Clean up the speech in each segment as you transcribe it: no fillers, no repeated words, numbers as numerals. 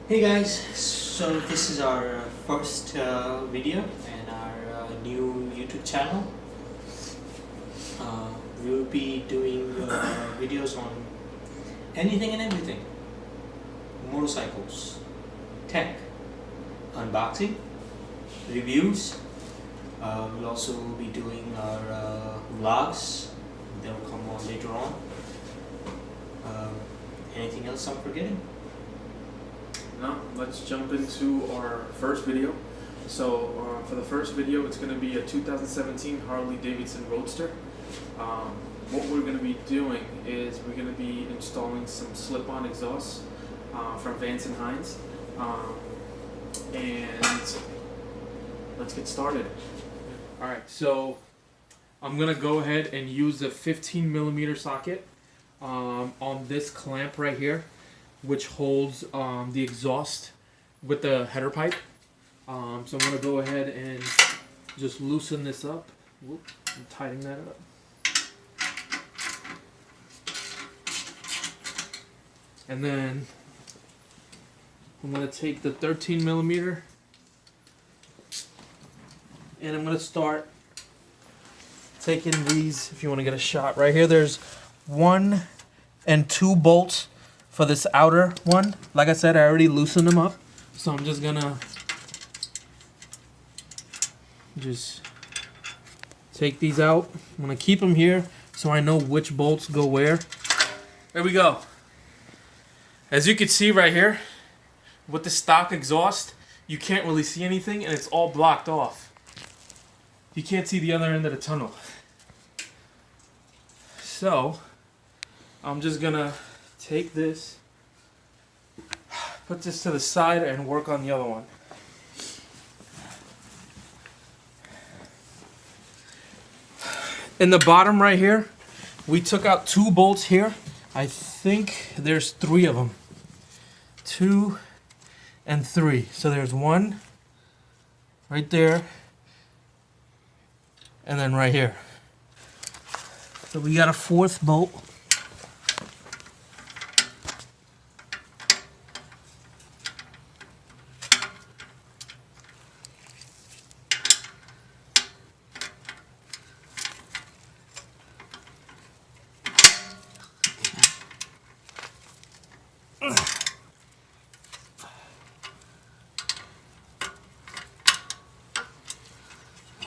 Hey guys, so this is our first video and our new YouTube channel. We will be doing videos on anything and everything: motorcycles, tech, unboxing, reviews. We'll also be doing our vlogs. They'll come on later on. Anything else I'm forgetting? No, let's jump into our first video. So for the first video, it's going to be a 2017 Harley Davidson Roadster. What we're going to be doing is we're going to be installing some slip-on exhausts from Vance and Hines. And let's get started. Alright, so I'm going to go ahead and use a 15mm socket on this clamp right here, which holds the exhaust with the header pipe. So I'm going to go ahead and just loosen this up. Whoop, I'm tightening that up. And then I'm going to take the 13mm and I'm going to start taking these. If you want to get a shot right here, there's 1 and 2 bolts for this outer one. Like I said, I already loosened them up, so I'm just gonna take these out. I'm gonna keep them here so I know which bolts go where. There we go. As you can see right here, with the stock exhaust, you can't really see anything and it's all blocked off. You can't see the other end of the tunnel. So I'm just gonna take this, put this to the side, and work on the other one. In the bottom right here, we took out 2 bolts here. I think there's 3 of them. 2 and 3. So there's 1 right there, and then right here. So we got a 4th bolt.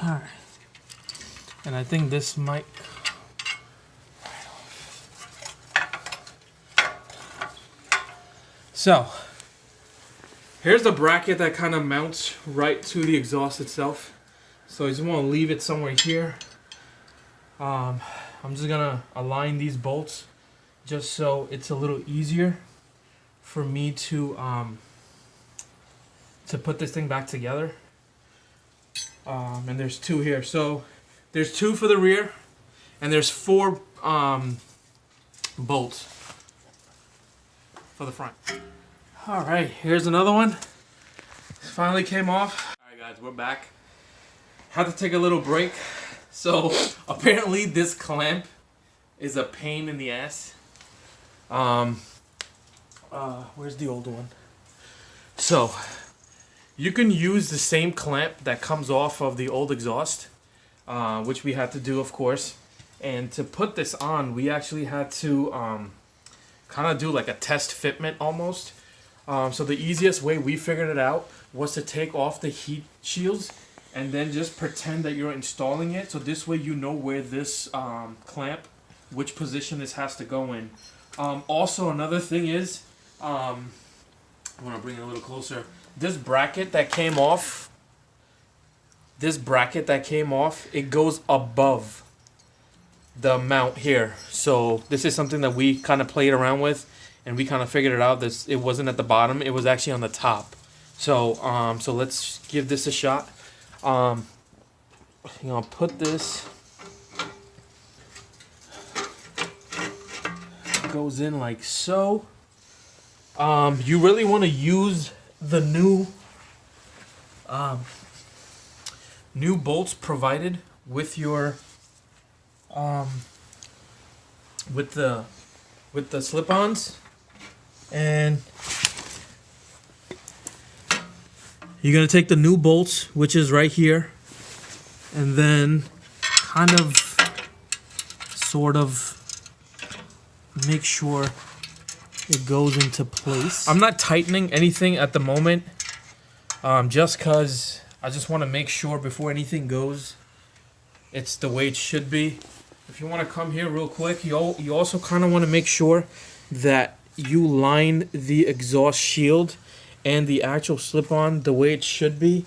Alright, and I think this might. So, here's the bracket that kind of mounts right to the exhaust itself. So you just want to leave it somewhere here. I'm just gonna align these bolts just so it's a little easier for me to put this thing back together. And there's 2 here. So there's 2 for the rear, and there's 4 bolts for the front. All right, here's another one. Finally came off. All right, guys, we're back. Had to take a little break. So apparently this clamp is a pain in the ass. Where's the old one? So you can use the same clamp that comes off of the old exhaust, which we had to do, of course. And to put this on, we actually had to kind of do like a test fitment almost. So the easiest way we figured it out was to take off the heat shields and then just pretend that you're installing it. So this way you know where this clamp, which position this has to go in. Also, another thing is, I want to bring it a little closer. This bracket that came off, it goes above the mount here. So this is something that we kind of played around with, and we kind of figured it out. This, it wasn't at the bottom, it was actually on the top. So so let's give this a shot. I'm gonna put this, goes in like so. You really want to use the new bolts provided with your with the slip-ons, and you're going to take the new bolts, which is right here, and then kind of, sort of make sure it goes into place. I'm not tightening anything at the moment, just because I just want to make sure before anything goes, it's the way it should be. If you want to come here real quick, you also kind of want to make sure that you line the exhaust shield and the actual slip-on the way it should be,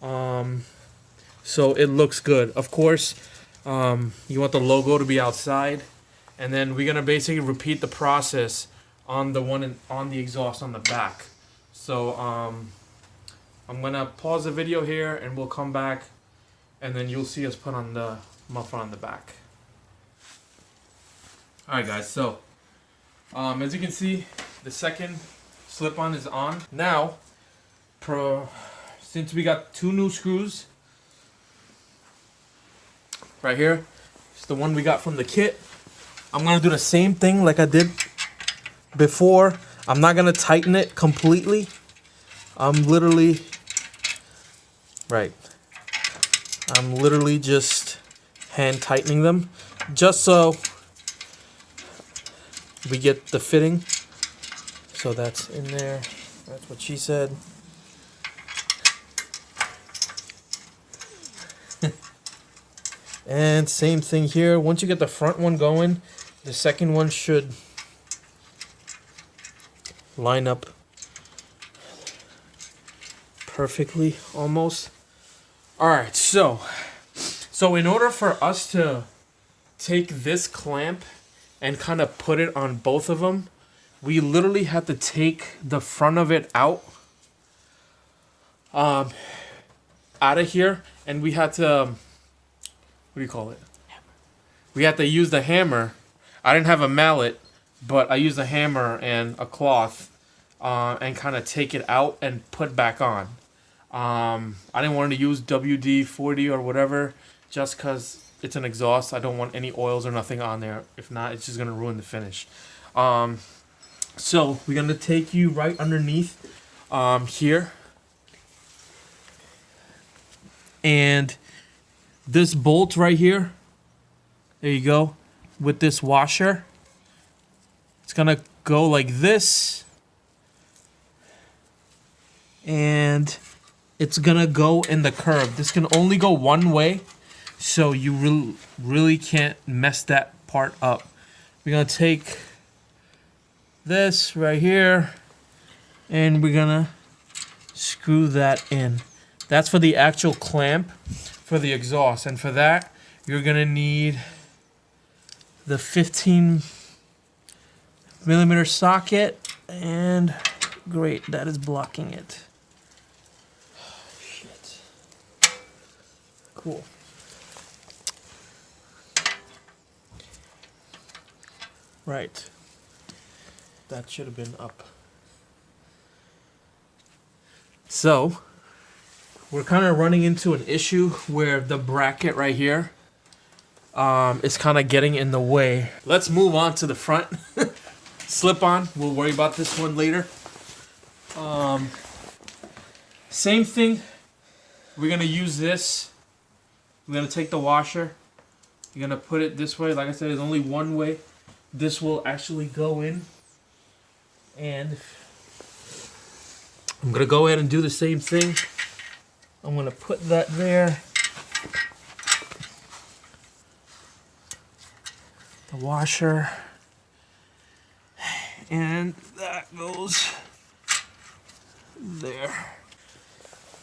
so it looks good. Of course, you want the logo to be outside, and then we're gonna basically repeat the process on the one on the exhaust on the back. So I'm gonna pause the video here, and we'll come back, and then you'll see us put on the muffler on the back. All right, guys. So as you can see, the second slip-on is on. Now, since we got 2 new screws right here, it's the one we got from the kit. I'm gonna do the same thing like I did before. I'm not gonna tighten it completely. I'm literally just hand tightening them, just so we get the fitting. So that's in there. That's what she said. And same thing here. Once you get the front one going, the second one should line up perfectly, almost. All right, so in order for us to take this clamp and kind of put it on both of them, we literally had to take the front of it out of here, and we had to, what do you call it? We had to use the hammer. I didn't have a mallet, but I used a hammer and a cloth and kind of take it out and put back on. I didn't want to use WD-40 or whatever, just because it's an exhaust. I don't want any oils or nothing on there. If not, it's just going to ruin the finish. So we're going to take you right underneath here. And this bolt right here, there you go, with this washer, it's going to go like this. And it's going to go in the curve. This can only go one way, so you really can't mess that part up. We're going to take this right here, and we're going to screw that in. That's for the actual clamp for the exhaust. And for that, you're going to need the 15 millimeter socket. And great, that is blocking it. Shit. Cool. Right. That should have been up. So, we're kind of running into an issue where the bracket right here is kind of getting in the way. Let's move on to the front slip-on. We'll worry about this one later. Same thing. We're going to use this. We're going to take the washer. You're going to put it this way. Like I said, there's only one way this will actually go in. And I'm going to go ahead and do the same thing. I'm going to put that there. The washer. And that goes there.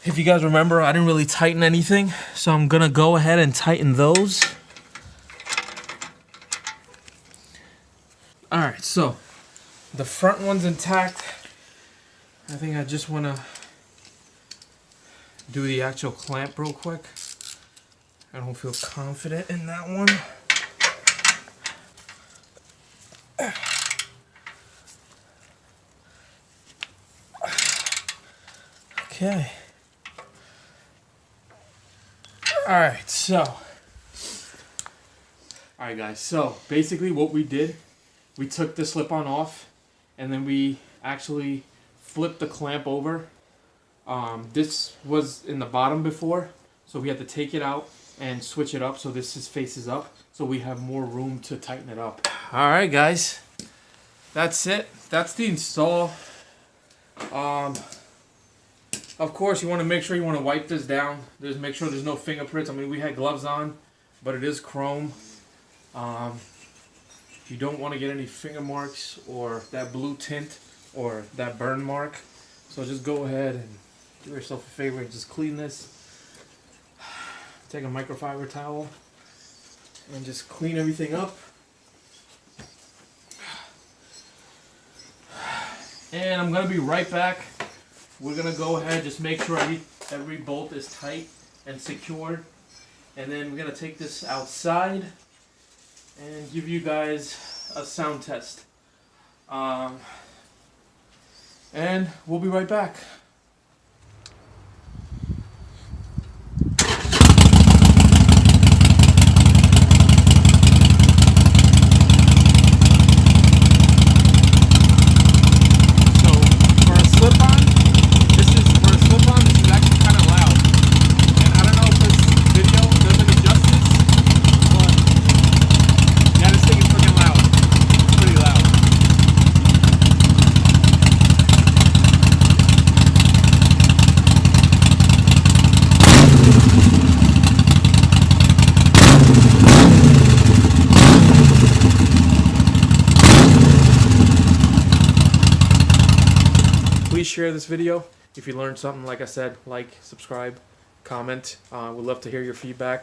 If you guys remember, I didn't really tighten anything, so I'm going to go ahead and tighten those. Alright, so the front one's intact. I think I just want to do the actual clamp real quick. I don't feel confident in that one. Okay. Alright, so. Alright guys, so basically what we did, we took the slip-on off, and then we actually flipped the clamp over This was in the bottom before, so we had to take it out and switch it up so this is faces up, so we have more room to tighten it up. All right, guys, that's it. That's the install. Of course, you want to make sure you want to wipe this down. Make sure there's no fingerprints. I mean, we had gloves on, but it is chrome. You don't want to get any finger marks or that blue tint or that burn mark. So just go ahead and do yourself a favor and just clean this. Take a microfiber towel and just clean everything up. And I'm gonna be right back. We're gonna go ahead, just make sure every bolt is tight and secured. And then we're gonna take this outside and give you guys a sound test. And we'll be right back. Please share this video if you learned something. Like I said, like, subscribe, comment. We'd love to hear your feedback.